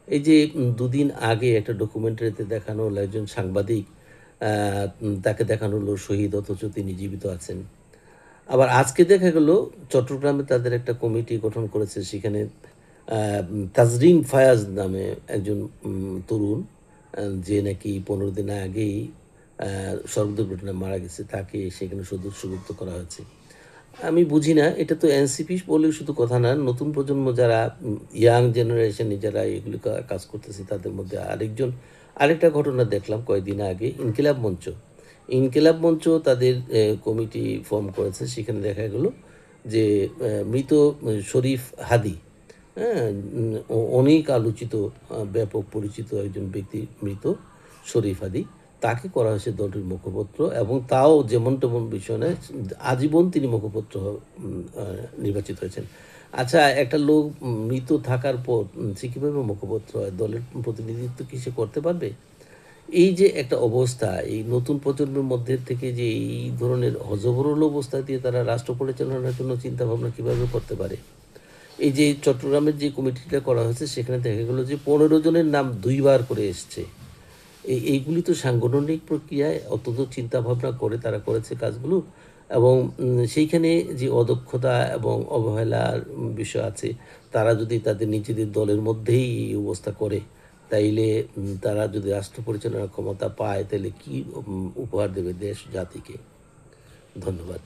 এই যে দুদিন আগে একটা ডকুমেন্টারিতে দেখানো হলো একজন সাংবাদিক, তাকে দেখানো হলো শহীদ অথচ তিনি জীবিত আছেন। আবার আজকে দেখা গেল চট্টগ্রামে তাদের একটা কমিটি গঠন করেছে। সেখানে তাজরিন ফায়াজ নামে একজন তরুণ, যে নাকি ১৫ দিন আগেই আ সড়ক দুর্ঘটনায় মারা গেছে, তাকে সেখানে সদস্যভুক্ত করা হয়েছে। আমি বুঝি না, এটা তো এনসিপি বলে শুধু কথা না, নতুন প্রজন্ম যারা ইয়াং জেনারেশনে যারা এগুলি কাজ করতেছে তাদের মধ্যে আরেকটা ঘটনা দেখলাম কয়েকদিন আগে, ইনকিলাব মঞ্চ। ইনকিলাব মঞ্চ তাদের কমিটি ফর্ম করেছে। সেখানে দেখা গেল যে মৃত শরীফ হাদি, হ্যাঁ? অনেক আলোচিত, ব্যাপক পরিচিত একজন ব্যক্তি মৃত শরীফ হাদি। তাকে করা হয়েছে দলটির মুখপত্র, এবং তাও যেমন তেমন বিষয় নয়, আজীবন তিনি মুখপত্র নির্বাচিত হয়েছেন। আচ্ছা, একটা লোক মৃত থাকার পর সে কীভাবে মুখপত্র হয়? দলের প্রতিনিধিত্ব কি সে করতে পারবে? এই যে একটা অবস্থা, এই নতুন প্রজন্মের মধ্যে থেকে যে এই ধরনের হযবরল অবস্থা দিয়ে তারা রাষ্ট্র পরিচালনার জন্য চিন্তাভাবনা কীভাবে করতে পারে? এই যে চট্টগ্রামের যে কমিটিটা করা হয়েছে সেখানে দেখা গেল যে ১৫ জনের নাম ২ বার করে এসছে। এইগুলি তো সাংগঠনিক প্রক্রিয়ায় অত্যন্ত চিন্তাভাবনা করে তারা করেছে কাজগুলো, এবং সেইখানে যে অদক্ষতা এবং অবহেলার বিষয় আছে, তারা যদি তাদের নিজেদের দলের মধ্যেই এই অবস্থা করে, তাইলে তারা যদি রাষ্ট্র পরিচালনার ক্ষমতা পায়, তাইলে কি উপহার দেবে দেশ জাতিকে? ধন্যবাদ।